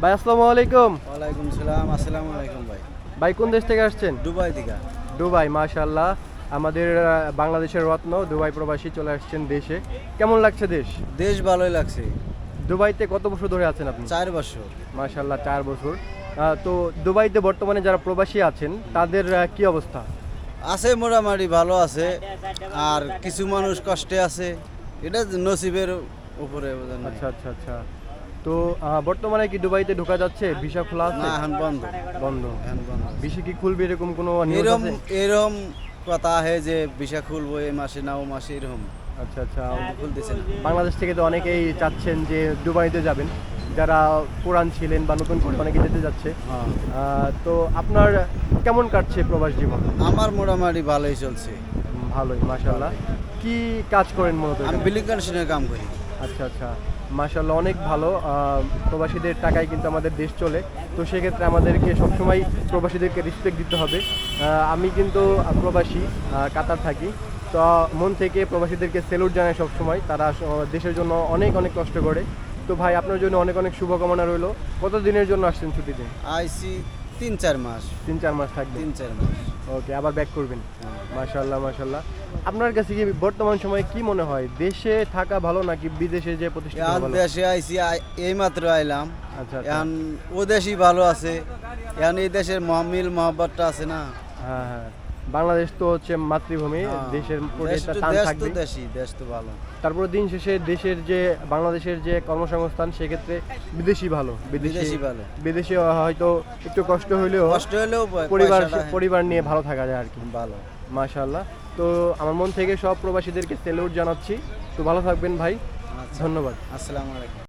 ভাই আসসালামু আলাইকুম। ওয়ালাইকুম সালাম। আসসালামু আলাইকুম ভাই। ভাই কোন দেশ থেকে আসছেন? দুবাই থেকে। দুবাই, মাশাআল্লাহ। আমাদের বাংলাদেশের রত্ন দুবাই প্রবাসী চলে আসছেন দেশে। কেমন লাগছে দেশ? দেশ ভালোই লাগছে। দুবাইতে কত বছর ধরে আছেন আপনি? 4 বছর। মাশাআল্লাহ 4 বছর। তো দুবাইতে বর্তমানে যারা প্রবাসী আছেন তাদের কি অবস্থা? আছে মোটামুটি ভালো আছে, আর কিছু মানুষ কষ্টে আছে। এটা নসিবের উপরে বোঝেন নাই। আচ্ছা আচ্ছা আচ্ছা। তো বর্তমানে কি দুবাইতে ঢোকা যাচ্ছে? ভিসা খোলা না, আছে? এখন বন্ধ। বন্ধ। এখন বন্ধ। ভিসা কি খুলবে এরকম কোনো নিউজ এরম আছে? এরম কথা আছে যে ভিসা খুলবো এই মাসে না ও মাসে, এরকম আচ্ছা আচ্ছা। খুলতেছে না। বাংলাদেশ থেকে তো অনেকেই চাচ্ছেন যে দুবাইতে যাবেন, যারা পুরান ছিলেন বা নতুন করে অনেকে যেতে যাচ্ছে। হ্যাঁ। তো আপনার কেমন কাটছে প্রবাস জীবন? আমার মোটামুটি ভালোই চলছে। ভালোই, মাশাআল্লাহ। কি কাজ করেন মূলত? আমি বিল্ডিং কন্ডিশনের কাম করি। আচ্ছা আচ্ছা, মাশাআল্লাহ, অনেক ভালো। প্রবাসীদের টাকায় কিন্তু আমাদের দেশ চলে, তো সেক্ষেত্রে আমাদেরকে সবসময় প্রবাসীদেরকে রেসপেক্ট দিতে হবে। আমি কিন্তু প্রবাসী, কাতার থাকি। তো মন থেকে প্রবাসীদেরকে স্যালুট জানাই সবসময়, তারা দেশের জন্য অনেক অনেক কষ্ট করে। তো ভাই আপনার জন্য অনেক অনেক শুভকামনা রইলো। কত দিনের জন্য আসছেন ছুটিতে? আইসি 3-4 মাস। 3-4 মাস থাকবেন? 3-4 মাস। ওকে, আবার ব্যাক করবেন? মাশাআল্লাহ মাশাআল্লাহ। আপনার কাছে কি বর্তমান সময়ে কি মনে হয়, দেশে থাকা ভালো নাকি বিদেশে যে প্রতিষ্ঠিত এখন ভালো? দেশে আইসি, এই মাত্র আইলাম। আচ্ছা আচ্ছা। এখন ও দেশই ভালো আছে। এখন এই দেশের মিল মহব্বতটা আছে না। হ্যাঁ হ্যাঁ, বাংলাদেশ তো হচ্ছে মাতৃভূমি, হ্যাঁ। দেশের প্রতি দেশ একটা তো টান দেশ তো থাকবে। দেশ তো ভালো। তারপর দিন শেষে দেশের যে বাংলাদেশের যে কর্মসংস্থান, সেক্ষেত্রে বিদেশি ভালো। বিদেশি ভালো। বিদেশে হয়তো একটু কষ্ট হলেও কষ্ট হলেও পরিবার পয়সাটা পরিবার নিয়ে ভালো থাকা যায় আর কি। ভালো। মাশাআল্লাহ। তো আমার মন থেকে সব প্রবাসীদেরকে স্যালুট জানাচ্ছি। তো ভালো থাকবেন ভাই, আচ্ছা। ধন্যবাদ। আসসালামু আলাইকুম।